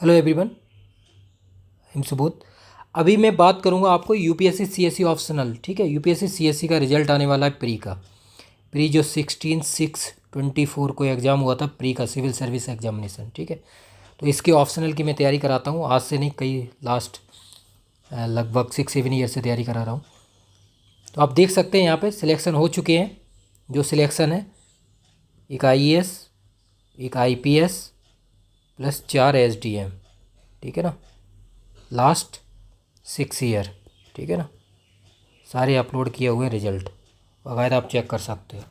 Hello everyone, him Subodh. अभी मैं बात करूंगा आपको यूपीएससी सीएससी ऑप्शनल। ठीक है, यूपीएससी सीएससी का रिजल्ट आने वाला है प्री का। प्री जो 16/6/24 को एग्ज़ाम हुआ था, प्री का सिविल सर्विस एग्जामिनेशन। ठीक है, तो इसके ऑप्शनल की मैं तैयारी कराता हूँ आज से नहीं, कई लास्ट लगभग 6-7 ईयर से तैयारी करा रहा हूँ। तो आप देख सकते हैं यहाँ पे सिलेक्शन हो चुके हैं। जो सिलेक्शन है, एक आईएएस, एक आईपीएस प्लस 4 एसडीएम। ठीक है ना, लास्ट 6 ईयर। ठीक है ना, सारे अपलोड किए हुए रिजल्ट वगैरह आप चेक कर सकते हो।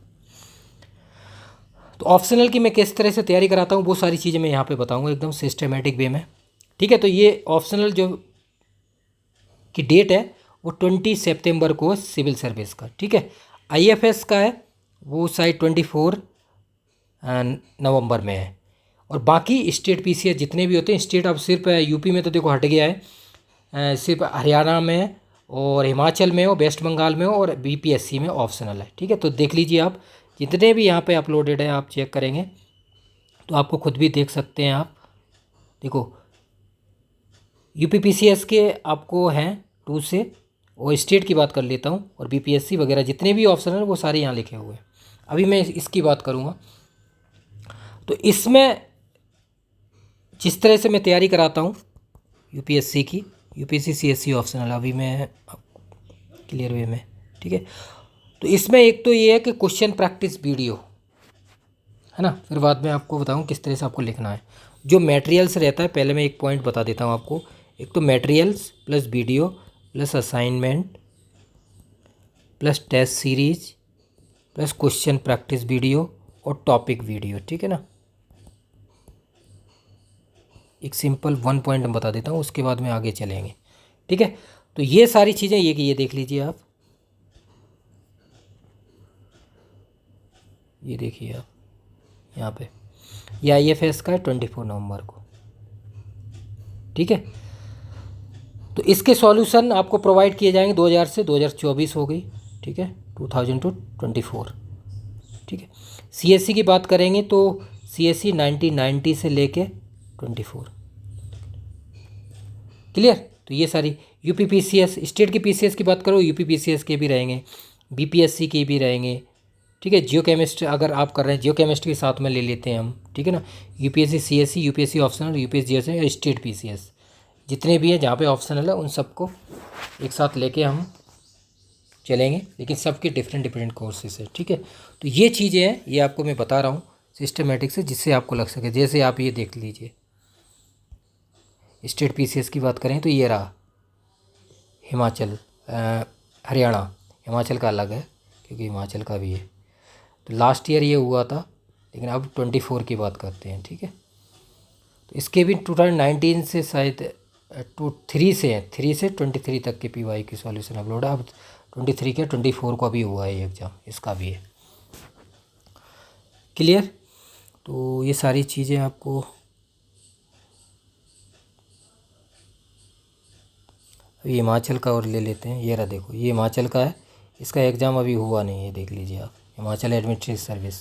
तो ऑप्शनल की मैं किस तरह से तैयारी कराता हूँ वो सारी चीज़ें मैं यहाँ पे बताऊँगा एकदम सिस्टमेटिक वे में। ठीक है, तो ये ऑप्शनल जो की डेट है वो 20 सितंबर को सिविल सर्विस का। ठीक है, आईएफएस का है वो शायद 24 नवंबर में है। और बाकी स्टेट पीसीएस जितने भी होते हैं स्टेट, अब सिर्फ यूपी में तो देखो हट गया है, सिर्फ हरियाणा में और हिमाचल में और वेस्ट बंगाल में और बीपीएससी में ऑप्शनल है। ठीक है, तो देख लीजिए आप, जितने भी यहाँ पे अपलोडेड है आप चेक करेंगे तो आपको खुद भी देख सकते हैं। आप देखो यूपीपीसीएस के आपको हैं 2 से, और स्टेट की बात कर लेता हूँ, और बीपीएससी वगैरह जितने भी ऑप्शनल हैं वो सारे यहाँ लिखे हुए हैं। अभी मैं इसकी बात करूँगा। तो इसमें जिस तरह से मैं तैयारी कराता हूँ यूपीएससी की, यूपीएससी सीएससी ऑप्शनल, अभी मैं क्लियर वे में। ठीक है, तो इसमें एक तो ये है कि क्वेश्चन प्रैक्टिस वीडियो है ना, फिर बाद में आपको बताऊँ किस तरह से आपको लिखना है। जो मटेरियल्स रहता है, पहले मैं एक पॉइंट बता देता हूँ आपको। एक तो materials plus video plus assignment plus test series plus question practice video और टॉपिक वीडियो। ठीक है ना, एक सिंपल 1 पॉइंट मैं बता देता हूँ, उसके बाद में आगे चलेंगे। ठीक है, तो ये सारी चीज़ें ये कि ये देख लीजिए आप, ये देखिए आप यहाँ पे, ये आईएफएस का है 24 नवंबर को। ठीक है, तो इसके सॉल्यूशन आपको प्रोवाइड किए जाएंगे 2000 से 2024 हो गई। ठीक है, 2000 to 24। ठीक है, सीएससी की बात करेंगे तो सीएससी 1990 से लेके 24। क्लियर, तो ये सारी यूपीपीसीएस स्टेट की पीसीएस की बात करो, यूपीपीसीएस के भी रहेंगे, बीपीएससी के भी रहेंगे। ठीक है, जियो केमिस्ट्री अगर आप कर रहे हैं, जियो केमिस्ट्री के साथ में ले लेते हैं हम। ठीक है ना, UPSC CSC, UPSC optional, UPSC GS या स्टेट पीसीएस जितने भी हैं जहाँ पे ऑप्शनल है उन सबको एक साथ लेके हम चलेंगे, लेकिन सबके डिफरेंट डिफरेंट कोर्सेज है। ठीक है, तो ये चीज़ें हैं, ये आपको मैं बता रहा हूँ सिस्टमेटिक से, जिससे आपको लग सके। जैसे आप ये देख लीजिए, स्टेट पीसीएस की बात करें तो ये रहा हिमाचल, हरियाणा। हिमाचल का अलग है क्योंकि हिमाचल का भी है, तो लास्ट ईयर ये हुआ था, लेकिन अब 24 की बात करते हैं। ठीक है, तो इसके भी 2019 से शायद 3 से हैं, 3 से 23 तक के पीवाई की सॉल्यूशन अपलोड है। अब 23 के 24 को अभी हुआ है ये एग्ज़ाम, इसका भी है। क्लियर, तो ये सारी चीज़ें आपको, अभी हिमाचल का और ले लेते हैं। ये रहा देखो, ये हिमाचल का है, इसका एग्ज़ाम अभी हुआ नहीं है, देख लीजिए आप, हिमाचल एडमिनिस्ट्रेटिव सर्विस।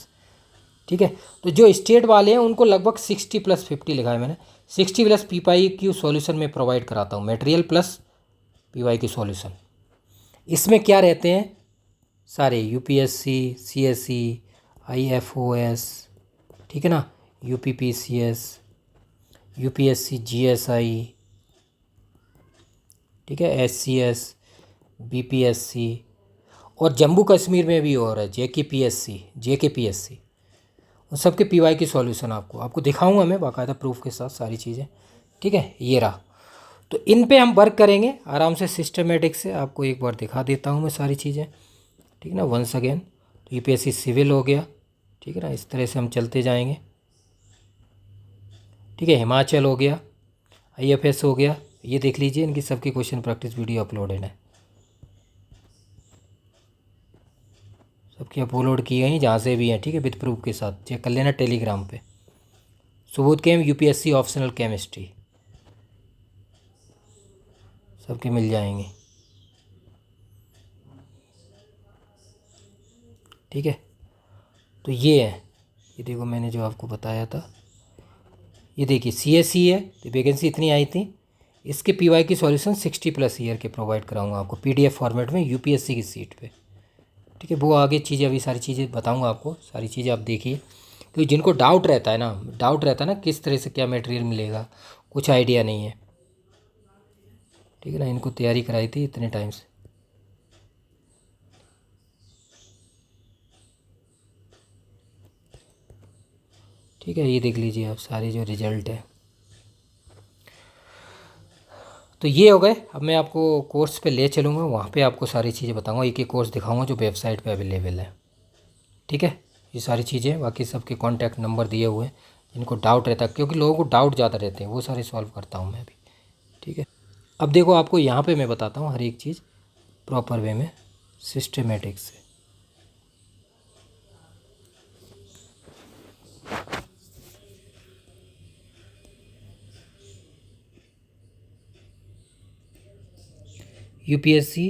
ठीक है, तो जो स्टेट वाले हैं उनको लगभग 60+50 लिखा है मैंने। 60+ पीवाई की सॉल्यूशन में प्रोवाइड कराता हूँ, मटेरियल प्लस पीवाई की सॉल्यूशन। इसमें क्या रहते हैं सारे, यूपीएससी सीएससी आईएफओएस, ठीक है ना, यूपीपीसीएस, यूपीएससी जीएसआई, ठीक है, एससीएस, बीपीएससी, और जम्मू कश्मीर में भी और है जेकेपीएससी, उन सब के पीवाई की सॉल्यूशन आपको दिखाऊंगा मैं बाकायदा प्रूफ के साथ सारी चीज़ें। ठीक है, ये रहा, तो इन पे हम वर्क करेंगे आराम से सिस्टमेटिक से। आपको एक बार दिखा देता हूँ मैं सारी चीज़ें। ठीक है ना, वंस अगेन, तो यूपीएससी सिविल हो गया। ठीक है ना, इस तरह से हम चलते जाएंगे। ठीक है, हिमाचल हो गया, आईएफएस हो गया, ये देख लीजिए, इनकी सबकी क्वेश्चन प्रैक्टिस वीडियो अपलोडेड है, सबकी अपलोड की गई जहाँ से भी हैं। ठीक है, विद प्रूफ के साथ चेक कर लेना टेलीग्राम पे। सुबोध केम यूपीएससी ऑप्शनल केमिस्ट्री, सबके मिल जाएंगे। ठीक है, तो ये है, ये देखो मैंने जो आपको बताया था, ये देखिए CSE है तो वैकेंसी इतनी आई थी। इसके PY की सॉल्यूशन 60+ ईयर के प्रोवाइड कराऊंगा आपको PDF फॉर्मेट में UPSC की सीट पे, ठीक है। वो आगे चीज़ें अभी सारी चीज़ें बताऊंगा आपको, सारी चीज़ें आप देखिए। तो जिनको डाउट रहता है ना किस तरह से क्या मटेरियल मिलेगा, कुछ आइडिया नहीं है, ठीक है ना। इनको तैयारी कराई थी इतने टाइम से। ठीक है, ये देख लीजिए आप सारे जो रिजल्ट है। तो ये हो गए। अब मैं आपको कोर्स पे ले चलूँगा, वहाँ पे आपको सारी चीज़ें बताऊँगा, एक एक कोर्स दिखाऊँगा जो वेबसाइट पे अवेलेबल है, ठीक है। ये सारी चीज़ें, बाकी सबके कॉन्टैक्ट नंबर दिए हुए हैं, जिनको डाउट रहता है, क्योंकि लोगों को डाउट ज़्यादा रहते हैं, वो सारे सॉल्व करता हूँ मैं भी, ठीक है। अब देखो आपको यहाँ पे मैं बताता हूँ हर एक चीज़ प्रॉपर वे में, सिस्टमेटिक से। UPSC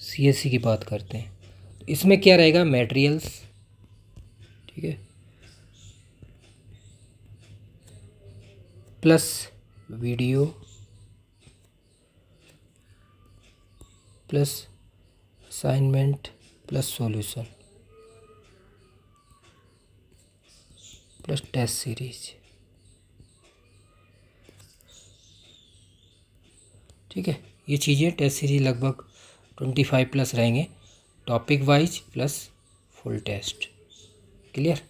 CSE की बात करते हैं, तो इसमें क्या रहेगा, मटेरियल्स, ठीक है, plus video plus assignment plus solution plus test series, ठीक है। ये चीज़ें टेस्ट सीरीज लगभग 25+ रहेंगे, topic wise plus full test, clear.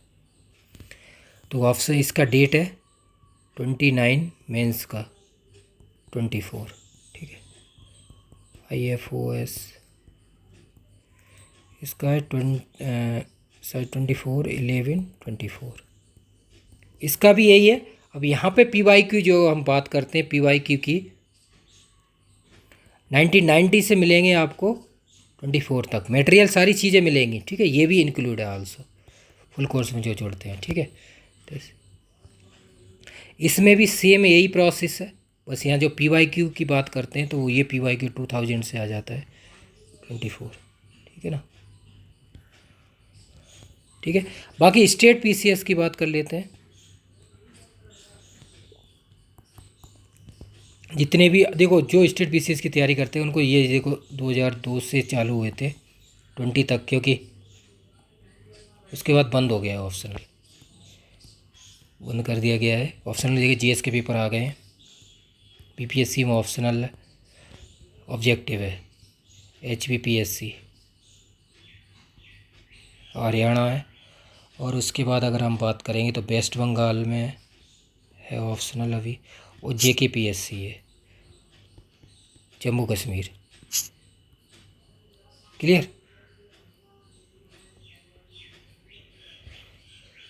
तो ऑप्शन इसका डेट है 29, मेंस का 24, ठीक है। IFOS इसका है 24/11/24, इसका भी यही है। अब यहाँ पे PYQ जो हम बात करते हैं PYQ की 1990 से मिलेंगे आपको 24 तक, मटेरियल सारी चीज़ें मिलेंगी, ठीक है। ये भी इंक्लूड है आल्सो फुल कोर्स में जो जोड़ते हैं, ठीक है। तो इसमें भी सेम यही प्रोसेस है, बस यहाँ जो PYQ की बात करते हैं तो ये PYQ 2000 से आ जाता है 24, ठीक है ना, ठीक है। बाकी स्टेट PCS की बात कर लेते हैं। जितने भी देखो जो स्टेट PCS की तैयारी करते हैं उनको ये देखो 2002 से चालू हुए थे 20 तक, क्योंकि उसके बाद बंद हो गया है, ऑप्शनल बंद कर दिया गया है। ऑप्शनल देखिए GS के पेपर आ गए हैं, PPSC में ऑप्शनल ऑब्जेक्टिव है, HBPSC हरियाणा है। और उसके बाद अगर हम बात करेंगे तो वेस्ट बंगाल में है ऑप्शनल अभी, और JKPSC है जम्मू कश्मीर, क्लियर।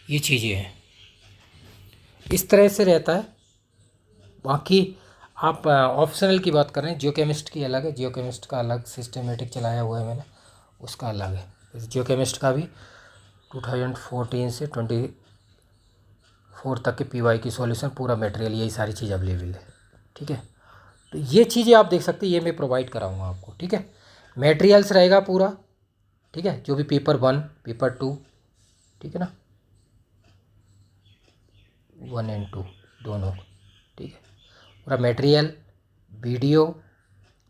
ये चीज़ें हैं, इस तरह से रहता है। बाकी आप ऑप्शनल की बात करें, जियोकेमिस्ट की अलग है, जियोकेमिस्ट का अलग सिस्टमेटिक चलाया हुआ है मैंने, उसका अलग है। जियोकेमिस्ट का भी 2014 से 24 तक के PY की सॉल्यूशन पूरा मटेरियल यही सारी चीज़ अवेलेबल है, ठीक है। तो ये चीज़ें आप देख सकते हैं, ये मैं प्रोवाइड कराऊंगा आपको, ठीक है। मटेरियल्स रहेगा पूरा, ठीक है, जो भी पेपर 1 पेपर 2, ठीक है ना, 1 और 2 दोनों, ठीक है। पूरा मटेरियल, वीडियो,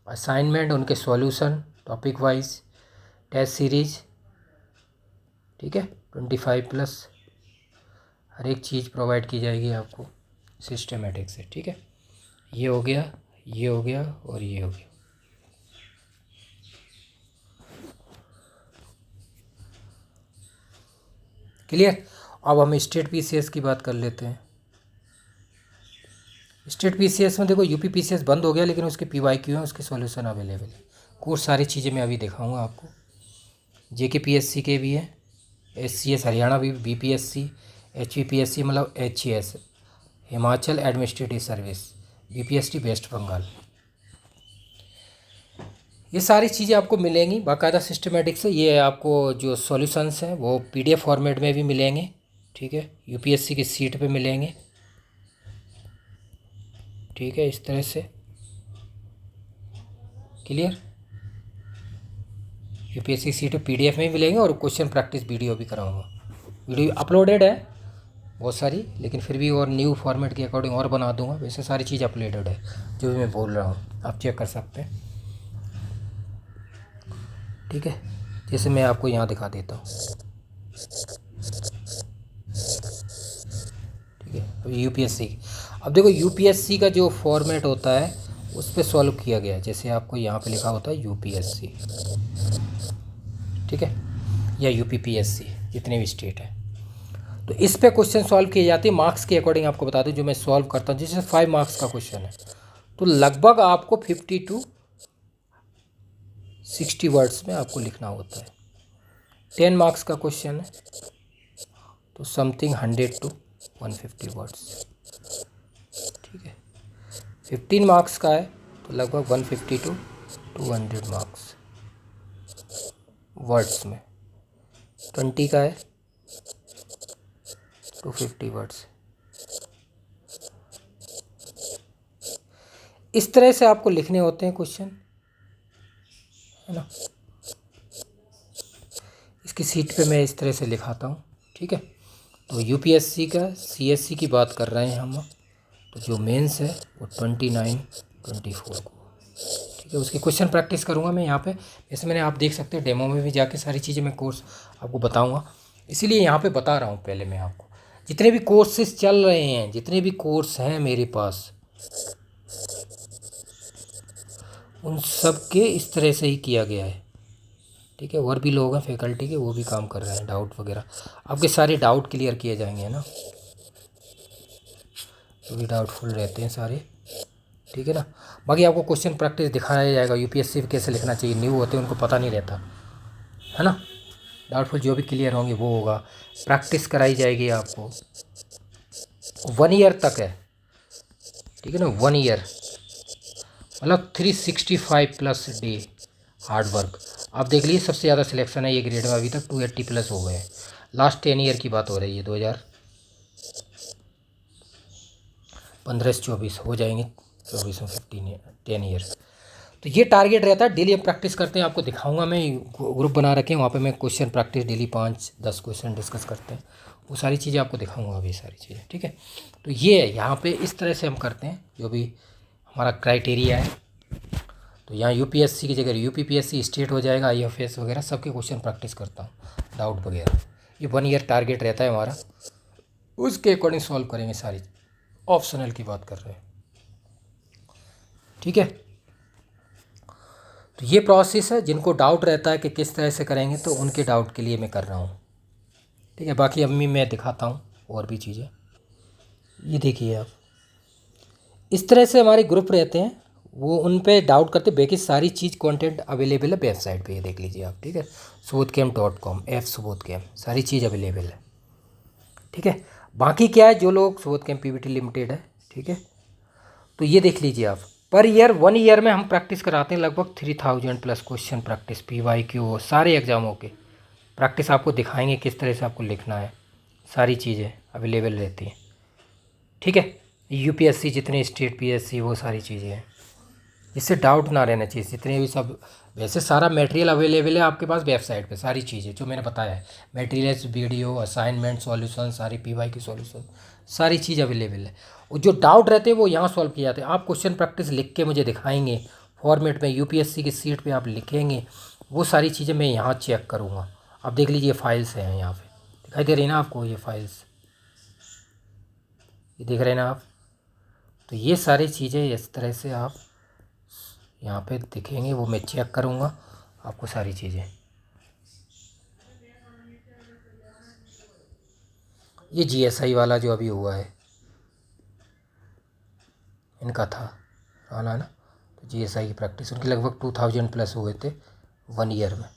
असाइनमेंट, उनके solution topic wise, test series, ठीक है, 25+ हर एक चीज़ प्रोवाइड की जाएगी आपको सिस्टमेटिक से, ठीक है। ये हो गया, ये हो गया और ये हो गया, क्लियर। अब हम स्टेट PCS की बात कर लेते हैं। स्टेट PCS में देखो UP PCS बंद हो गया, लेकिन उसके PYQ हैं, उसके सॉल्यूशन अवेलेबल है। कोर्स सारी चीज़ें मैं अभी दिखाऊंगा आपको। JKPSC के भी हैं, SCS हरियाणा भी, BPSC, HPPSC मतलब HES Himachal administrative service, BPST West Bengal, ये सारी चीज़ें आपको मिलेंगी बाकायदा सिस्टमेटिक से। ये आपको जो सॉल्यूशंस हैं वो PDF फॉर्मेट में भी मिलेंगे, ठीक है, UPSC की सीट पे मिलेंगे, ठीक है, इस तरह से, क्लियर। UPSC सीट पे PDF में भी मिलेंगे और क्वेश्चन प्रैक्टिस वीडियो भी कराऊंगा, वीडियो अपलोडेड है, बहुत सारी, लेकिन फिर भी और न्यू फॉर्मेट के अकॉर्डिंग और बना दूंगा। वैसे सारी चीज़ अपलोडेड है जो भी मैं बोल रहा हूँ, आप चेक कर सकते हैं। ठीक है, जैसे मैं आपको यहाँ दिखा देता हूँ। ठीक है, अब यूपीएससी, अब देखो यूपीएससी का जो फॉर्मेट होता है उस पर सॉल्व किया गया है। जैसे आपको यहाँ पे लिखा होता है यूपीएससी, ठीक है, या यूपीपीएससी, जितने भी स्टेट हैं, तो इस पे क्वेश्चन सॉल्व किए जाते हैं मार्क्स के अकॉर्डिंग। आपको बता दूं जो मैं सॉल्व करता हूँ, जैसे 5 मार्क्स का क्वेश्चन है तो लगभग आपको 50 to 60 वर्ड्स में आपको लिखना होता है। 10 मार्क्स का क्वेश्चन है तो समथिंग 100 to 150 वर्ड्स। ठीक है, 15 मार्क्स का है तो लगभग 150 to 200 मार्क्स वर्ड्स में। 20 का है 250 वर्ड्स। इस तरह से आपको लिखने होते हैं क्वेश्चन, है ना। इसकी सीट पे मैं इस तरह से लिखाता हूँ। ठीक है, तो यूपीएससी का सीएससी की बात कर रहे हैं हम, तो जो मेंस है वो 29-24 को। ठीक है, उसकी क्वेश्चन प्रैक्टिस करूँगा मैं यहाँ पे। जैसे मैंने, आप देख सकते हैं डेमो में भी जाके सारी चीज़ें मैं कोर्स आपको बताऊँगा, इसीलिए यहाँ पे बता रहा हूँ पहले मैं आपको। जितने भी कोर्सेज चल रहे हैं, जितने भी कोर्स हैं मेरे पास, उन सब के इस तरह से ही किया गया है। ठीक है, और भी लोग हैं फैकल्टी के, वो भी काम कर रहे हैं। डाउट वगैरह आपके सारे डाउट क्लियर किए जाएंगे, है ना, जो भी डाउटफुल रहते हैं सारे। ठीक है ना, बाकी आपको क्वेश्चन प्रैक्टिस दिखाया जाएगा। यूपीएससी कैसे लिखना चाहिए, न्यू होते हैं उनको पता नहीं रहता, है ना। डाउटफुल जो भी क्लियर होंगे वो होगा, प्रैक्टिस कराई जाएगी आपको। 1 ईयर तक है, ठीक है ना, 1 ईयर मतलब 365+ डे हार्ड वर्क। आप देख लीजिए सबसे ज़्यादा सिलेक्शन है ये ग्रेड में, अभी तक 280+ हो गए हैं। लास्ट 10 ईयर की बात हो रही है, 2015 से 24 हो जाएंगे, 24 में 10 ईयर। तो ये टारगेट रहता है। डेली हम प्रैक्टिस करते हैं, आपको दिखाऊंगा मैं। ग्रुप बना रखे हैं वहाँ पे, मैं question practice daily 5-10 question discuss करते हैं, वो सारी चीज़ें आपको दिखाऊंगा अभी, सारी चीज़ें। ठीक है, तो ये है यहाँ पे इस तरह से हम करते हैं, जो भी हमारा क्राइटेरिया है। तो यहाँ यूपीएससी की जगह यूपीपीएससी स्टेट हो जाएगा, आईएफएस वगैरह सबके क्वेश्चन प्रैक्टिस करता हूँ, डाउट वगैरह। ये 1 ईयर टारगेट रहता है हमारा, उसके अकॉर्डिंग सॉल्व करेंगे सारी। ऑप्शनल की बात कर रहे हैं, ठीक है। तो ये प्रोसेस है, जिनको डाउट रहता है कि किस तरह से करेंगे, तो उनके डाउट के लिए मैं कर रहा हूँ। ठीक है, बाकी अम्मी मैं दिखाता हूँ और भी चीज़ें। ये देखिए आप, इस तरह से हमारे ग्रुप रहते हैं, वो उन पे डाउट करते। बाकी सारी चीज़ कंटेंट अवेलेबल है वेबसाइट पे, ये देख लीजिए आप। ठीक है, subodhcamp.com, subodhcamp, सारी चीज़ अवेलेबल है। ठीक है, बाकी क्या है, जो लोग subodhcamp पीवीटी लिमिटेड है, ठीक है, तो ये देख लीजिए आप। पर ईयर 1 ईयर में हम प्रैक्टिस कराते हैं लगभग 3000+ क्वेश्चन प्रैक्टिस, PYQ सारे एग्ज़ामों के प्रैक्टिस आपको दिखाएंगे किस तरह से आपको लिखना है। सारी चीज़ें अवेलेबल रहती हैं। ठीक है, यूपीएससी जितने स्टेट पीएससी वो सारी चीज़ें हैं, इससे डाउट ना रहना चाहिए। जितने भी सब, वैसे सारा मटेरियल अवेलेबल है आपके पास वेबसाइट पे, सारी चीज़ें जो मैंने बताया है, मटेरियल्स, वीडियो, असाइनमेंट, सॉल्यूशन, सारी पीवाई की सॉल्यूशन, सारी चीज़ अवेलेबल है। और जो डाउट रहते हैं वो यहाँ सॉल्व किए जाते हैं। आप क्वेश्चन प्रैक्टिस लिख के मुझे दिखाएंगे फॉर्मेट में, यूपीएससी की सीट पर आप लिखेंगे, वो सारी चीज़ें मैं यहाँ चेक करूँगा। आप देख लीजिए फाइल्स हैं यहाँ पर, दिखाई दे रही है ना आपको ये फाइल्स, ये देख रहे हैं ना आप। तो ये सारी चीज़ें इस तरह से आप यहाँ पे दिखेंगे, वो मैं चेक करूँगा आपको सारी चीज़ें। ये जीएसआई वाला जो अभी हुआ है, इनका था आना ना, तो जीएसआई की प्रैक्टिस उनकी लगभग 2000+ हुए थे 1 ईयर में।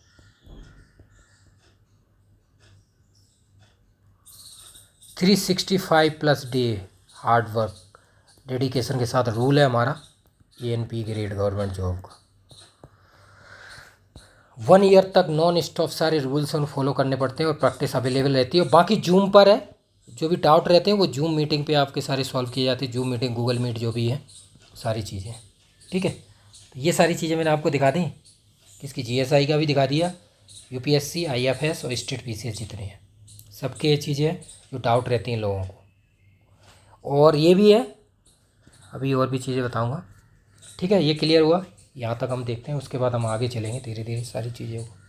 365+ डे हार्ड वर्क डेडिकेशन के साथ रूल है हमारा ANP ग्रेड गवर्नमेंट जॉब का। 1 ईयर तक नॉन स्टॉप सारे रूल्स उन फॉलो करने पड़ते हैं, और प्रैक्टिस अवेलेबल रहती है। और बाकी जूम पर है, जो भी डाउट रहते हैं वो जूम मीटिंग पे आपके सारे सॉल्व किए जाते हैं। जूम मीटिंग, गूगल मीट, जो भी है सारी चीज़ें। ठीक है, तो ये सारी चीज़ें मैंने आपको दिखा दी। किसकी, जीएसआई का भी दिखा दिया, यूपीएससी, आईएफएस और स्टेट पीसीएस जितने हैं सबके ये चीज़ें हैं जो डाउट रहती हैं लोगों को। और ये भी है, अभी और भी चीज़ें बताऊंगा। ठीक है, ये क्लियर हुआ, यहाँ तक हम देखते हैं, उसके बाद हम आगे चलेंगे धीरे धीरे सारी चीज़ों को।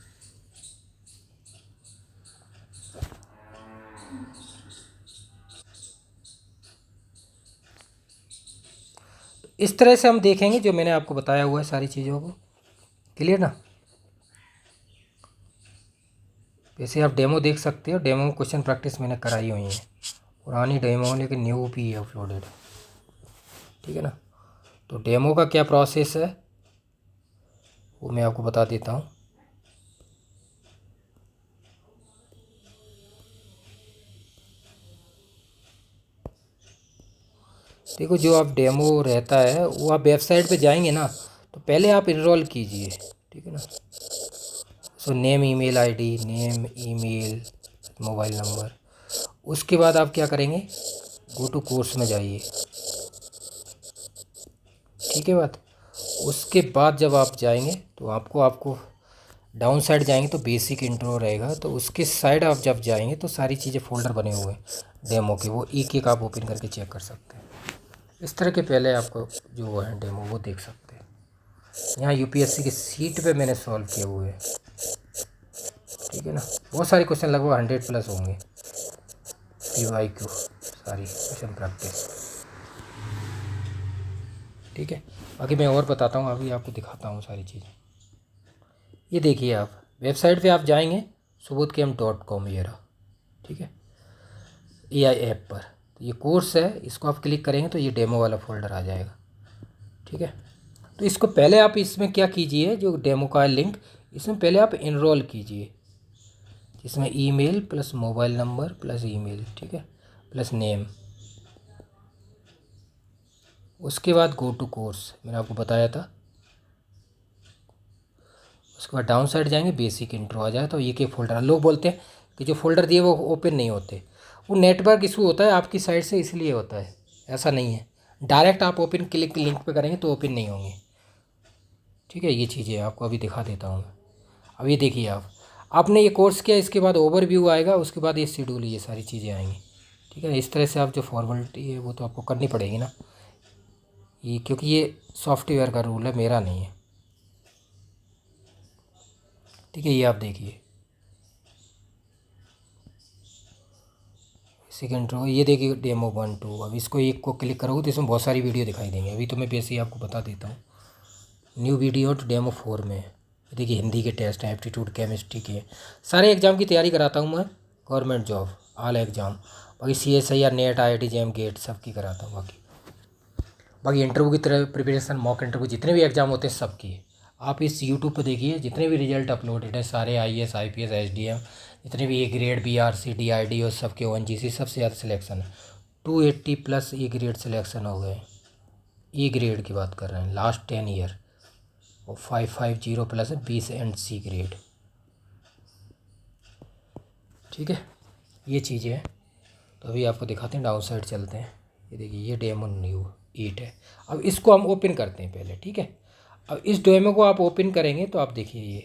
इस तरह से हम देखेंगे जो मैंने आपको बताया हुआ है सारी चीज़ों को। क्लियर ना। वैसे आप डेमो देख सकते हो, डेमो में क्वेश्चन प्रैक्टिस मैंने कराई हुई है, पुरानी डेमो लेकिन न्यू भी है अपलोडेड। ठीक है ना। तो डेमो का क्या प्रोसेस है वो मैं आपको बता देता हूँ। देखो, जो आप डेमो रहता है वो आप वेबसाइट पे जाएंगे ना, तो पहले आप इनरोल कीजिए। ठीक है ना। So name, email ID, name, email, mobile number. उसके बाद आप क्या करेंगे, गो टू कोर्स में जाइए। ठीक है बात। उसके बाद जब आप जाएंगे तो आपको डाउन साइड जाएंगे तो बेसिक इंट्रो रहेगा, तो उसके साइड आप जब जाएंगे तो सारी चीज़ें फोल्डर बने हुए हैं डेमो के, वो एक एक आप ओपन करके चेक कर सकते हैं। इस तरह के पहले आपको जो है डेमो वो देख सकते हैं। यहाँ यूपीएससी की सीट पे मैंने सॉल्व किए हुए हैं। ठीक है ना। बहुत सारे क्वेश्चन, लगभग 100+ होंगे। PYQ सारी क्वेश्चन प्रैक्टिस। ठीक है। बाकी मैं और बताता हूँ, अभी आपको दिखाता हूँ सारी चीज़ें। ये देखिए, आप वेबसाइट पे आप जाएंगे subodhkm.com, ये रहा। ठीक है, AI ऐप पर। तो ये कोर्स है, इसको आप क्लिक करेंगे तो ये डेमो वाला फोल्डर आ जाएगा। ठीक है। तो इसको पहले आप इसमें क्या कीजिए, जो डेमो का लिंक, इसमें पहले आप इनरोल कीजिए, इसमें email plus mobile number plus email, ठीक है, प्लस नेम। उसके बाद गो टू कोर्स मैंने आपको बताया था। उसके बाद डाउन साइड जाएंगे, बेसिक इंट्रो आ जाए तो ये के फोल्डर। लोग बोलते हैं कि जो फोल्डर दिए वो ओपन नहीं होते, वो नेटवर्क इशू होता है आपकी साइड से, इसलिए होता है। ऐसा नहीं है, डायरेक्ट आप ओपन क्लिक लिंक पे करेंगे तो ओपन नहीं होंगे। ठीक है, ये चीज़ें आपको अभी दिखा देता हूँ मैं। अब ये देखिए, आपने ये कोर्स किया, इसके बाद ओवरव्यू आएगा, उसके बाद ये शेड्यूल, ये सारी चीज़ें आएंगी। ठीक है, इस तरह से आप जो फॉर्मेलिटी है वो तो आपको करनी पड़ेगी ना, ये क्योंकि ये सॉफ्टवेयर का रूल है, मेरा नहीं है। ठीक है, ये आप देखिए सेकेंड रो, ये देखिए डेमो 1 2। अब इसको एक को क्लिक करोगे तो इसमें बहुत सारी वीडियो दिखाई देंगे। अभी तो मैं बेसिक आपको बता देता हूँ। न्यू वीडियो तो डेमो 4 में है। देखिए, हिंदी के टेस्ट हैं, एप्टीट्यूड, केमिस्ट्री के, सारे एग्ज़ाम की तैयारी कराता हूँ मैं, गवर्नमेंट जॉब, ऑल एग्ज़ाम। बाकी CSIR, NET, IIT JEM, GATE सब की कराता हूँ। बाकी इंटरव्यू की तरह प्रिपरेशन, मॉक इंटरव्यू, जितने भी एग्ज़ाम होते हैं सब की आप इस यूट्यूब पर देखिए। जितने भी रिजल्ट अपलोडेड है सारे, IAS IPS SDM, जितने भी A ग्रेड, BRC DID और सबके ONGC, सबसे ज़्यादा सिलेक्शन है। 280+ A ग्रेड सिलेक्शन हो गए। E ग्रेड की बात कर रहे हैं लास्ट 10 ईयर। और 550+ है 20 एंड C ग्रेड। ठीक है, ये चीज़ें हैं। तो अभी आपको दिखाते हैं, डाउन साइड चलते हैं। ये देखिए, ये डेमो न्यू 8 है। अब इसको हम ओपन करते हैं पहले। ठीक है, अब इस डेमो को आप ओपन करेंगे तो आप देखिए ये।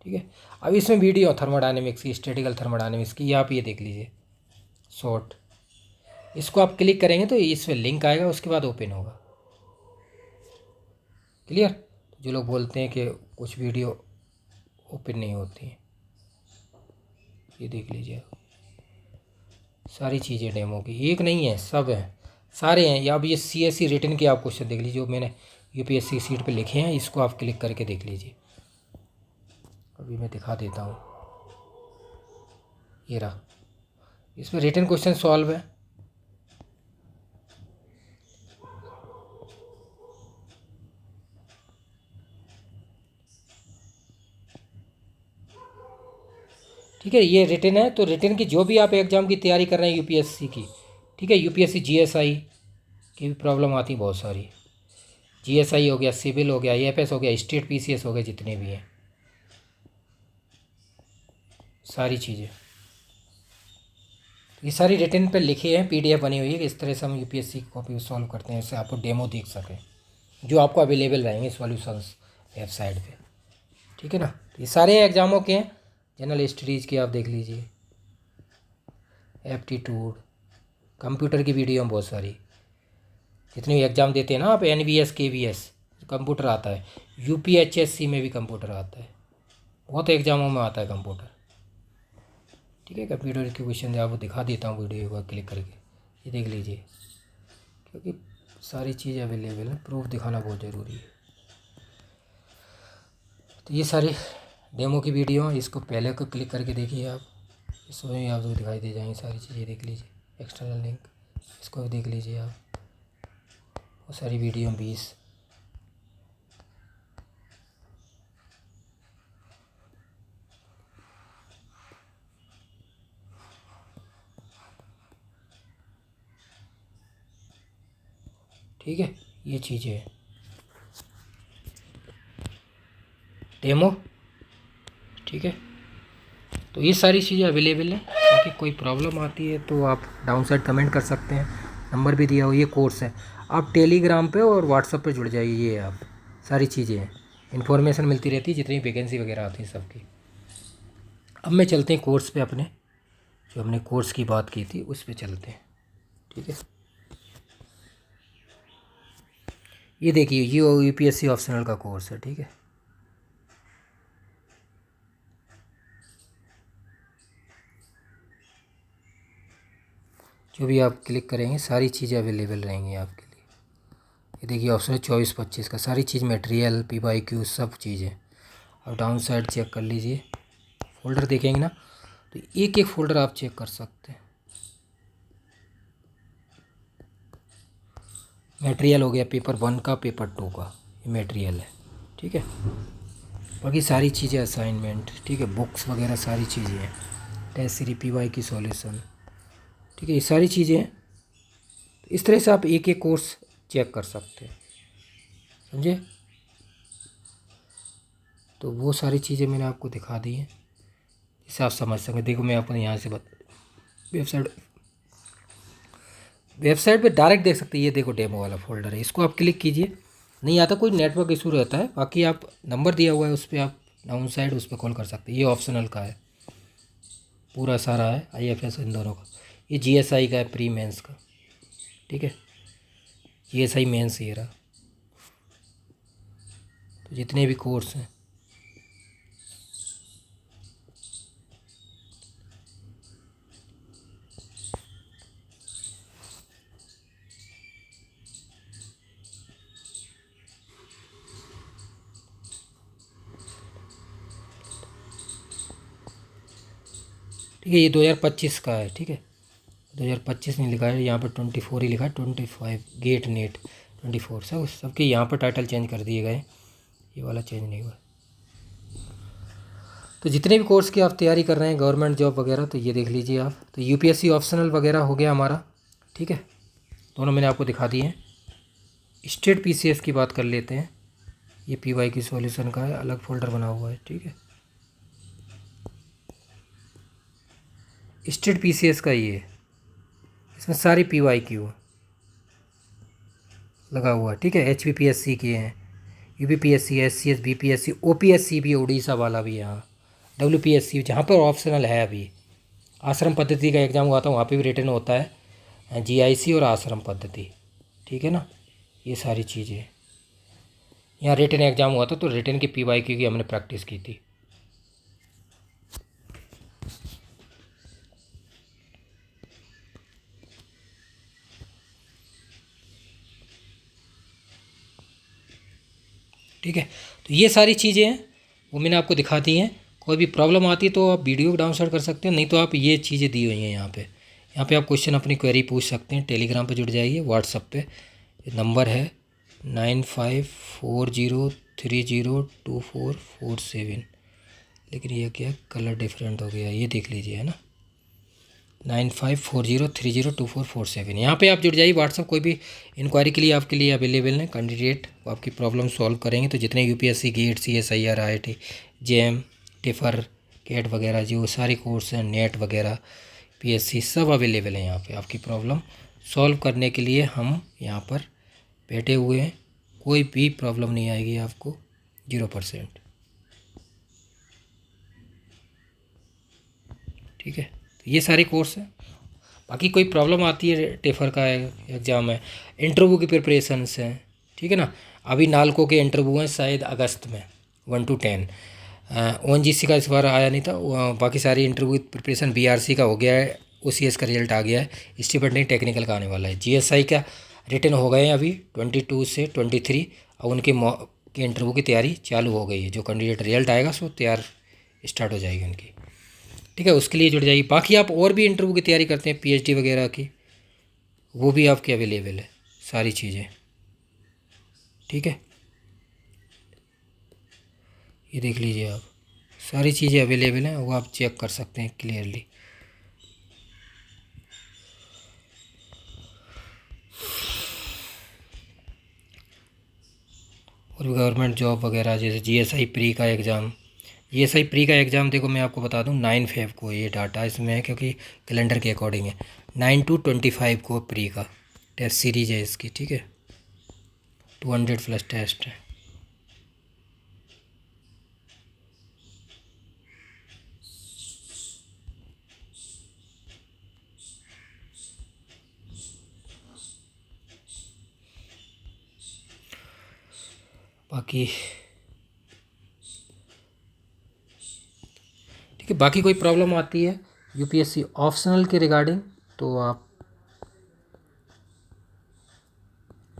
ठीक है, अब इसमें वीडियो थर्मोडायनेमिक्स की, स्टैटिकल थर्मोडायनेमिक्स की, ये आप ये देख लीजिए शॉर्ट। इसको आप क्लिक करेंगे तो इसमें लिंक आएगा, उसके बाद ओपन होगा। क्लियर। जो लोग बोलते हैं कि कुछ वीडियो ओपन नहीं होती हैं, ये देख लीजिए सारी चीज़ें डेमो की, एक नहीं है, सब हैं, सारे हैं। या अब ये CSE रिटन के आप क्वेश्चन देख लीजिए, जो मैंने UPSC की सीट पे लिखे हैं, इसको आप क्लिक करके देख लीजिए। अभी मैं दिखा देता हूँ, ये रहा, इसमें रिटन क्वेश्चन सॉल्व है। ठीक है, ये रिटन है। तो रिटन की जो भी आप एग्ज़ाम की तैयारी कर रहे हैं UPSC की, ठीक है, UPSC GSI की भी प्रॉब्लम आती है बहुत सारी। GSI हो गया, सिविल हो गया, AFS हो गया, स्टेट PCS हो गए, जितने भी हैं सारी चीज़ें, ये सारी रिटन पे लिखे हैं, PDF बनी हुई है कि इस तरह से हम UPSC की कॉपी सॉल्व करते हैं, इससे आपको डेमो देख सकें, जो आपको अवेलेबल रहेंगे सॉल्यूशंस वेबसाइट पे। ठीक है ना। ये सारे एग्ज़ामों के हैं, जनरल स्टडीज़ के आप देख लीजिए, एप्टीट्यूड, कंप्यूटर की वीडियो में बहुत सारी, जितने भी एग्ज़ाम देते हैं ना आप, NVS KVS कंप्यूटर आता है, UPHSC में भी कंप्यूटर आता है, बहुत एग्ज़ामों में आता है कंप्यूटर। ठीक है, कंप्यूटर के क्वेश्चन आपको दिखा देता हूँ वीडियो को क्लिक करके, ये देख लीजिए, क्योंकि सारी चीज़ अवेलेबल है, प्रूफ दिखाना बहुत ज़रूरी है। तो ये सारी डेमो की वीडियो, इसको पहले को क्लिक करके देखिए आप, इसमें आपको दिखाई दे जाएंगी सारी चीज़ें, देख लीजिए, एक्सटर्नल लिंक, इसको भी देख लीजिए आप, वो सारी वीडियो 20। ठीक है, ये चीज़ें हैं डेमो। ठीक है, तो ये सारी चीज़ें अवेलेबल हैं, बाकी कोई प्रॉब्लम आती है तो आप डाउन साइड कमेंट कर सकते हैं, नंबर भी दिया हो, ये कोर्स है। आप टेलीग्राम पे और व्हाट्सएप पे जुड़ जाइए, आप सारी चीज़ें हैं, इन्फॉर्मेशन मिलती रहती है जितनी वैकेंसी वगैरह आती है सबकी। अब मैं चलते हैं कोर्स पे अपने, जो हमने कोर्स की बात की थी उस पे चलते हैं। ठीक है, ये देखिए, ये UPSC ऑप्शनल का कोर्स है। ठीक है, जो भी आप क्लिक करेंगे सारी चीज़ें अवेलेबल रहेंगी आपके लिए। ये देखिए ऑप्शन है 24-25 का, सारी चीज़ मटेरियल PYQ सब चीज़ें। अब डाउन साइड चेक कर लीजिए, फोल्डर देखेंगे ना तो एक एक फोल्डर आप चेक कर सकते हैं। मटेरियल हो गया पेपर 1 का, पेपर 2 का, ये मटेरियल है। ठीक है, बाकी सारी चीज़ें असाइनमेंट, ठीक है, बुक्स वगैरह सारी चीज़ें हैं, टेस्ट सीरीज PY की सॉल्यूशन। ठीक है, ये सारी चीज़ें हैं, तो इस तरह से आप एक एक कोर्स चेक कर सकते हैं, समझे। तो वो सारी चीज़ें मैंने आपको दिखा दी हैं, जिससे आप समझ सकें। देखो मैं आपको यहाँ से वेबसाइट पे डायरेक्ट देख सकते हैं। ये देखो डेमो वाला फोल्डर है, इसको आप क्लिक कीजिए। नहीं आता, कोई नेटवर्क इशू रहता है, बाकी आप नंबर दिया हुआ है उस पर आप डाउन साइड उस पर कॉल कर सकते हैं। ये ऑप्शनल का है, पूरा सारा है, IFS इन दोनों का। ये GSI का है, प्री मेंस का। ठीक है, GSI मेंस ये रहा। तो जितने भी कोर्स हैं, ठीक है, ये 2025 का है। ठीक है, 2025 नहीं लिखा है यहाँ पर, 24 ही लिखा है, 25 गेट नेट 24 सबके यहाँ पर टाइटल चेंज कर दिए गए, ये वाला चेंज नहीं हुआ। तो जितने भी कोर्स की आप तैयारी कर रहे हैं, गवर्नमेंट जॉब वगैरह, तो ये देख लीजिए आप। तो UPSC ऑप्शनल वगैरह हो गया हमारा। ठीक है, दोनों मैंने आपको दिखा दिए हैं। स्टेट PCS की बात कर लेते हैं। ये PY की सॉल्यूशन का है, अलग फोल्डर बना हुआ है। ठीक है, स्टेट PCS का ये, इसमें सारी PYQ लगा हुआ है। ठीक है, HPPSC के हैं, UPPSC, SCS, BPSC, OPSC भी, उड़ीसा वाला भी है, यहाँ WPSC जहाँ पर ऑप्शनल है। अभी आश्रम पद्धति का एग्ज़ाम हुआ था, वहाँ पे भी रिटर्न होता है, GIC और आश्रम पद्धति। ठीक है ना, ये सारी चीज़ें। यहाँ रिटर्न एग्ज़ाम हुआ था, तो रिटर्न की PYQ की हमने प्रैक्टिस की थी। ठीक है, तो ये सारी चीज़ें हैं, वो मैंने आपको दिखा दी हैं। कोई भी प्रॉब्लम आती है तो आप वीडियो डाउनलोड कर सकते हैं, नहीं तो आप ये चीज़ें दी हुई हैं यहाँ पे आप क्वेश्चन अपनी क्वेरी पूछ सकते हैं। टेलीग्राम पे जुड़ जाइए, व्हाट्सएप पे नंबर है 9540302447। लेकिन ये क्या कलर डिफरेंट हो गया, ये देख लीजिए, है ना, 9540302447। यहाँ पे आप जुड़ जाइए। व्हाट्सअप कोई भी इंक्वायरी के लिए आपके लिए अवेलेबल है कैंडिडेट, वो आपकी प्रॉब्लम सॉल्व करेंगे। तो जितने UPSC GATE, CSIR, IIT, JEM, TIFR, CAT वगैरह जो सारे कोर्स हैं, नेट वगैरह, PSC सब अवेलेबल है यहाँ पे। आपकी प्रॉब्लम सॉल्व करने के लिए हम यहाँ पर बैठे हुए हैं, कोई भी प्रॉब्लम नहीं आएगी आपको, 0%। ठीक है, तो ये सारे कोर्स हैं, बाकी कोई प्रॉब्लम आती है, टेफर का एग्ज़ाम है, इंटरव्यू की प्रिपरेशंस हैं, ठीक है ना। अभी नालको के इंटरव्यू हैं शायद अगस्त में 1 to 10। ONGC का इस बार आया नहीं था, बाकी सारी इंटरव्यू प्रिपरेशन BRC का हो गया है, OCS का रिजल्ट आ गया है, स्टीपेंडिंग टेक्निकल का आने वाला है। GSI का रिटर्न हो गए हैं अभी 22 से 23, और उनके के इंटरव्यू की तैयारी चालू हो गई है। जो कैंडिडेट रिजल्ट आएगा सो तैयार स्टार्ट हो जाएगी उनकी, ठीक है, उसके लिए जुड़ जाइए। बाकी आप और भी इंटरव्यू की तैयारी करते हैं PhD वगैरह की, वो भी आपकी अवेलेबल है सारी चीज़ें, ठीक है। ये देख लीजिए आप, सारी चीज़ें अवेलेबल हैं, वो आप चेक कर सकते हैं क्लियरली। और गवर्नमेंट जॉब वगैरह जैसे GSI प्री का एग्ज़ाम, GSI प्री का एग्ज़ाम देखो मैं आपको बता दूं 9 फेब को, ये डाटा इसमें है क्योंकि कैलेंडर के अकॉर्डिंग है। 9 to 25 को प्री का टेस्ट सीरीज है इसकी, ठीक है, 200+ टेस्ट है। बाकी ठीक है, बाकी कोई प्रॉब्लम आती है UPSC ऑप्शनल के रिगार्डिंग तो आप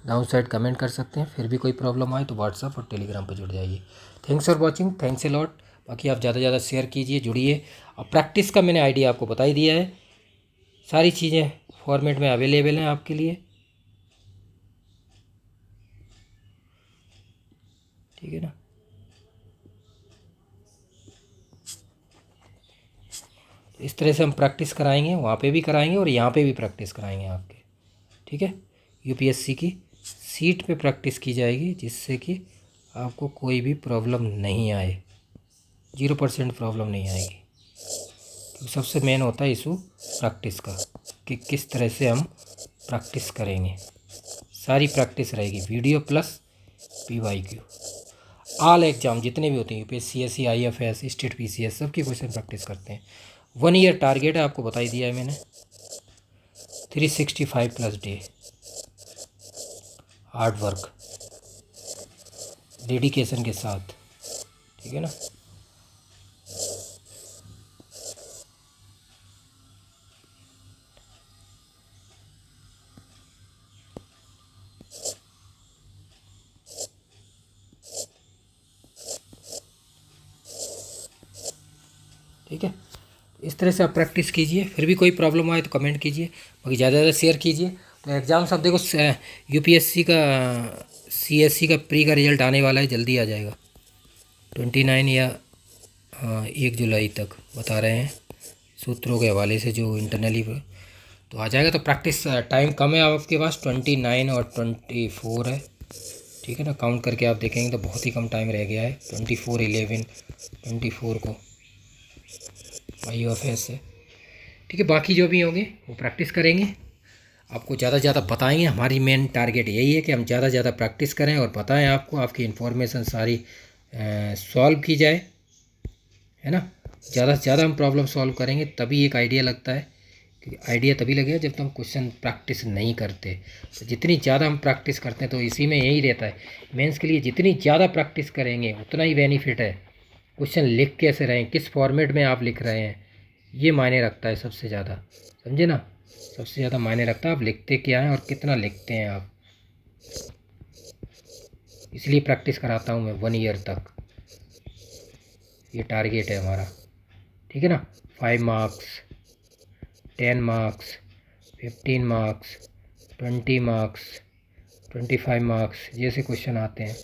डाउन साइड कमेंट कर सकते हैं। फिर भी कोई प्रॉब्लम आए तो व्हाट्सअप और टेलीग्राम पर जुड़ जाइए। Thanks for watching, thanks a lot. बाकी आप ज़्यादा से ज़्यादा शेयर कीजिए, जुड़िए। और प्रैक्टिस का मैंने आइडिया आपको बता ही दिया है, सारी चीज़ें फॉर्मेट में अवेलेबल हैं आपके लिए, ठीक है ना। इस तरह से हम प्रैक्टिस कराएंगे, वहाँ पे भी कराएंगे और यहाँ पे भी प्रैक्टिस कराएंगे आपके, ठीक है। UPSC की सीट पे प्रैक्टिस की जाएगी जिससे कि आपको कोई भी प्रॉब्लम नहीं आए, 0% प्रॉब्लम नहीं आएगी। तो सबसे मेन होता है इशू प्रैक्टिस का, कि किस तरह से हम प्रैक्टिस करेंगे। सारी प्रैक्टिस रहेगी, video plus PYQ। All exam जितने भी होते हैं UPSC CSE IFS state PCS सबकी क्वेश्चन प्रैक्टिस करते हैं। 1 ईयर टारगेट है, आपको बता ही दिया है मैंने। 365+ डे हार्ड वर्क डेडिकेशन के साथ, ठीक है ना। ठीक है, इस तरह से आप प्रैक्टिस कीजिए। फिर भी कोई प्रॉब्लम आए तो कमेंट कीजिए, बाकी ज़्यादा से ज़्यादा शेयर कीजिए। तो एग्ज़ाम सब देखो, UPSC का CSE का प्री का रिज़ल्ट आने वाला है, जल्दी आ जाएगा 29 या 1 जुलाई तक बता रहे हैं सूत्रों के हवाले से, जो इंटरनली तो आ जाएगा। तो प्रैक्टिस टाइम कम है आपके पास, 29 और 24 है, ठीक है ना। काउंट करके आप देखेंगे तो बहुत ही कम टाइम रह गया है। 24 को IOFS है, ठीक है। बाकी जो भी होंगे वो प्रैक्टिस करेंगे, आपको ज़्यादा से ज़्यादा बताएंगे। हमारी मेन टारगेट यही है कि हम ज़्यादा से ज़्यादा प्रैक्टिस करें और बताएं आपको, आपकी इन्फॉर्मेशन सारी सॉल्व की जाए, है ना। ज़्यादा से ज़्यादा हम प्रॉब्लम सॉल्व करेंगे तभी एक आइडिया लगता है, कि आइडिया तभी लगेगा जब तो हम क्वेश्चन प्रैक्टिस नहीं करते। तो जितनी ज़्यादा हम प्रैक्टिस करते हैं, तो इसी में यही रहता है मेंस के लिए, जितनी ज़्यादा प्रैक्टिस करेंगे उतना ही बेनिफिट है। क्वेश्चन लिख कैसे रहे हैं, किस फॉर्मेट में आप लिख रहे हैं, ये मायने रखता है सबसे ज़्यादा, समझे ना। सबसे ज़्यादा मायने रखता है आप लिखते क्या हैं और कितना लिखते हैं आप। इसलिए प्रैक्टिस कराता हूँ मैं 1 ईयर तक, ये टारगेट है हमारा, ठीक है ना। 5 marks, 10 marks, 15 marks, 20 marks, 25 marks जैसे क्वेश्चन आते हैं।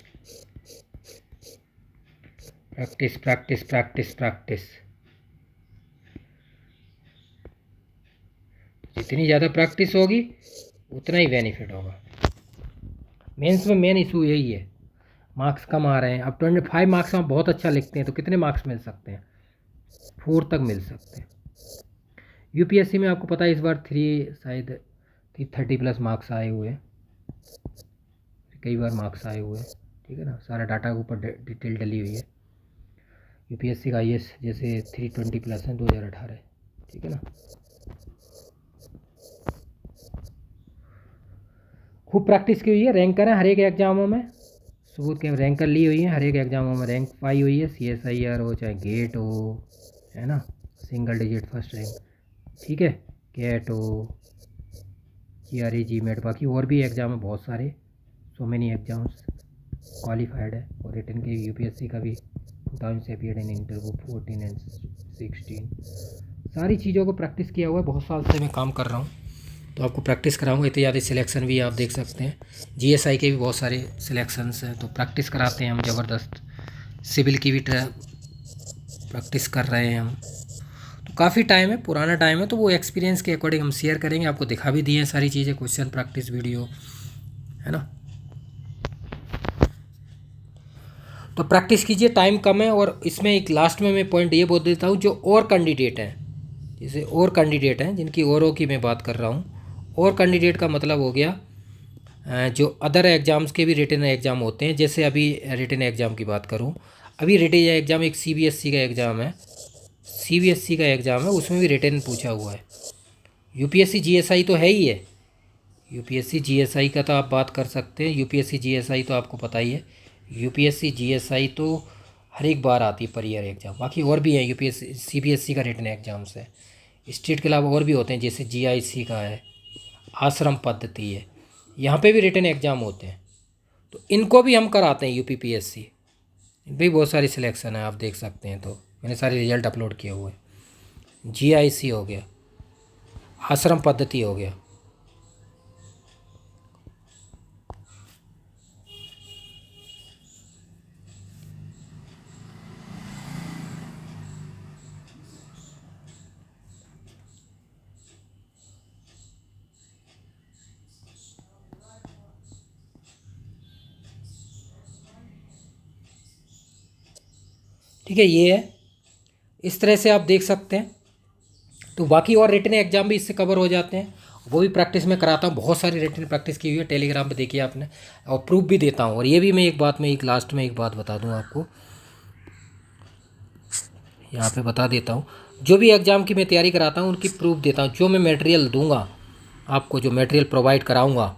प्रैक्टिस प्रैक्टिस प्रैक्टिस प्रैक्टिस, जितनी ज़्यादा प्रैक्टिस होगी उतना ही बेनिफिट होगा। मेंस में मेन इशू यही है, मार्क्स कम आ रहे हैं। अब 25 मार्क्स में आप बहुत अच्छा लिखते हैं तो कितने मार्क्स मिल सकते हैं, 4 तक मिल सकते हैं। UPSC में आपको पता है इस बार 3 शायद 30+ मार्क्स आए हुए हैं, कई बार मार्क्स आए हुए हैं, ठीक है ना। सारा डाटा के ऊपर डिटेल डली हुई है। UPSC का IS जैसे 320+ है 2018, ठीक है ना। खूब प्रैक्टिस की हुई है, रैंक करें हर एक एग्जामों में, सबूत के रैंक कर ली हुई है, हर एक एग्जामों में रैंक पाई हुई है, CSIR हो चाहे गेट हो, है ना, सिंगल डिजिट फर्स्ट रैंक, ठीक है, कैट हो, GRE GMAT, बाकी और भी एग्ज़ाम है बहुत सारे, सो मेनी एग्जाम्स क्वालिफाइड है। और रिटन के UPSC का भी 2000 से अपीयर्ड इन इंटरव्यू 14 एंड 16, सारी चीज़ों को प्रैक्टिस किया हुआ है, बहुत साल से मैं काम कर रहा हूँ, तो आपको प्रैक्टिस कराऊंगा। इतने ज़्यादा सिलेक्शन भी आप देख सकते हैं, GSI के भी बहुत सारे सिलेक्शंस हैं, तो प्रैक्टिस कराते हैं हम ज़बरदस्त। सिविल की भी प्रैक्टिस कर रहे हैं हम, तो काफ़ी टाइम है, पुराना टाइम है, तो वो एक्सपीरियंस के अकॉर्डिंग हम शेयर करेंगे, आपको दिखा भी दिए हैं सारी चीज़ें, क्वेश्चन प्रैक्टिस वीडियो, है ना। तो प्रैक्टिस कीजिए, टाइम कम है। और इसमें एक लास्ट में मैं पॉइंट ये बोल देता हूँ, जो और कैंडिडेट हैं, जैसे और कैंडिडेट हैं जिनकी औरों की मैं बात कर रहा हूँ, और कैंडिडेट का मतलब हो गया जो अदर एग्ज़ाम्स के भी रिटन एग्ज़ाम होते हैं। जैसे अभी रिटन एग्ज़ाम की बात करूँ, अभी रिटन एग्ज़ाम एक CBSE का एग्ज़ाम है, CBSE का एग्ज़ाम है, उसमें भी रिटन पूछा हुआ है। UPSC GSI तो है ही है, UPSC GSI का तो आप बात कर सकते हैं, UPSC GSI तो आपको पता ही है, UPSC GSI तो हर एक बार आती है पर ईयर एग्ज़ाम। बाकी और भी हैं, UPSC CBSE का रिटन एग्ज़ाम्स है, स्टेट के अलावा और भी होते हैं, जैसे GIC का है, आश्रम पद्धति है, यहाँ पे भी रिटन एग्ज़ाम होते हैं, तो इनको भी हम कराते हैं। UPPSC इन भी बहुत सारी सिलेक्शन है, आप देख सकते हैं, तो मैंने सारे रिजल्ट अपलोड किए हुए हैं। GIC हो गया, आश्रम पद्धति हो गया, ठीक है, ये है, इस तरह से आप देख सकते हैं। तो बाकी और रिटन एग्जाम भी इससे कवर हो जाते हैं, वो भी प्रैक्टिस में कराता हूँ, बहुत सारी रिटन प्रैक्टिस की हुई है, टेलीग्राम पे देखिए आपने, और प्रूफ भी देता हूँ। और ये भी मैं एक बात में, एक लास्ट में एक बात बता दूँ आपको, यहाँ पे बता देता हूँ, जो भी एग्ज़ाम की मैं तैयारी कराता हूँ उनकी प्रूफ देता हूँ। जो मैं मटेरियल दूंगा आपको, जो मटेरियल प्रोवाइड कराऊंगा,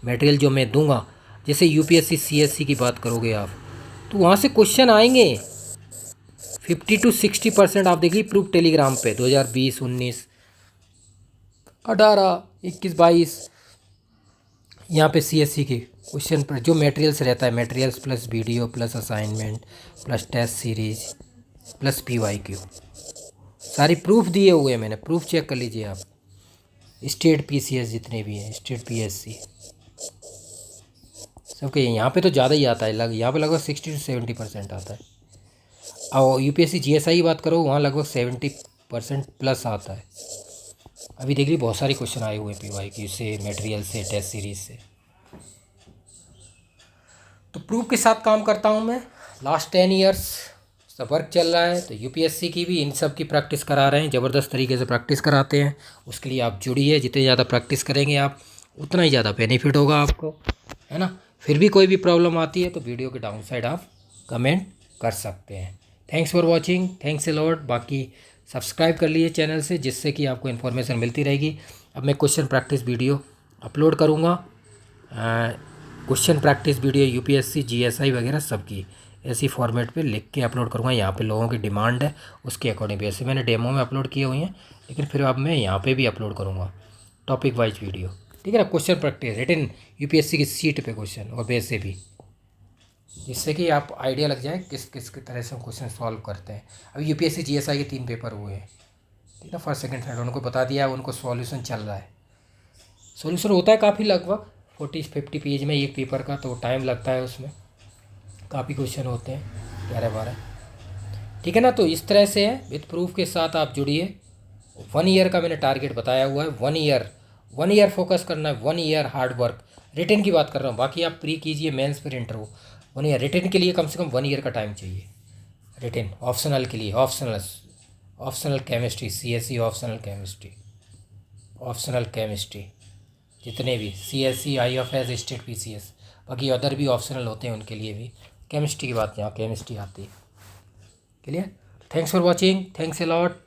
मटेरियल जो मैं दूंगा, जैसे UPSC CSC की बात करोगे आप, तो वहाँ से क्वेश्चन आएंगे 50 से 60%। आप देखिए प्रूफ टेलीग्राम पे 2020, 19, 18, 21, 22, यहाँ पे CSC के क्वेश्चन पर जो मटेरियल्स रहता है, materials plus video plus assignment plus test series plus PYQ, सारी प्रूफ दिए हुए हैं मैंने, प्रूफ चेक कर लीजिए आप। स्टेट PCS जितने भी हैं, स्टेट PSC सबके यहाँ पे तो ज़्यादा ही आता है, यहाँ पे लगभग 60 से 70% आता है। और UPSC GSI की बात करो, वहाँ लगभग 70% प्लस आता है। अभी देख लीजिए बहुत सारे क्वेश्चन आए हुए हैं PYQ से, मटेरियल से, टेस्ट सीरीज से। तो प्रूफ के साथ काम करता हूँ मैं, लास्ट 10 ईयर्स सब वर्क चल रहा है। तो UPSC की भी इन सब की प्रैक्टिस करा रहे हैं, ज़बरदस्त तरीके से प्रैक्टिस कराते हैं। उसके लिए आप जुड़िए, जितने ज़्यादा प्रैक्टिस करेंगे आप, उतना ही ज़्यादा बेनिफिट होगा आपको, है ना। फिर भी कोई भी प्रॉब्लम आती है तो वीडियो के डाउन साइड आप कमेंट कर सकते हैं। Thanks for watching, thanks a lot. बाकी सब्सक्राइब कर लीजिए चैनल से, जिससे कि आपको इन्फॉर्मेशन मिलती रहेगी। अब मैं क्वेश्चन प्रैक्टिस वीडियो अपलोड करूँगा, question practice video UPSC GSI वगैरह सबकी ऐसी फॉर्मेट पे लिख के अपलोड करूँगा। यहाँ पे लोगों की डिमांड है, उसके अकॉर्डिंग। वैसे मैंने डेमो में अपलोड किए हुए हैं, लेकिन फिर अब मैं यहाँ पे भी अपलोड करूँगा टॉपिक वाइज वीडियो, ठीक है ना। क्वेश्चन प्रैक्टिस रिटन UPSC की सीट पे क्वेश्चन और वैसे भी, जिससे कि आप आइडिया लग जाए किस किस तरह से हम क्वेश्चन सॉल्व करते हैं। अभी UPSC GSI के 3 पेपर हुए हैं, ठीक है, फर्स्ट सेकंड थर्ड, उनको बता दिया है, उनको सॉल्यूशन चल रहा है। सॉल्यूशन होता है काफ़ी, लगभग 40-50 पेज में एक पेपर का, तो टाइम लगता है उसमें, काफ़ी क्वेश्चन होते हैं 11-12, ठीक है ना। तो इस तरह से है, विथ प्रूफ के साथ आप जुड़िए। 1 ईयर का मैंने टारगेट बताया हुआ है, 1 ईयर फोकस करना है, 1 ईयर हार्ड वर्क। रिटन की बात कर रहा हूँ, बाकी आप प्री कीजिए, मेंस फिर इंटरव्यू। 1 ईयर रिटन के लिए कम से कम 1 ईयर का टाइम चाहिए। रिटन ऑप्शनल के लिए, optional chemistry, CSE optional chemistry, optional chemistry जितने भी CSE IFS स्टेट PCS, बाकी अदर भी ऑप्शनल होते हैं, उनके लिए भी केमिस्ट्री की बात, यहाँ केमिस्ट्री आती है। Clear. Thanks for watching, thanks a lot.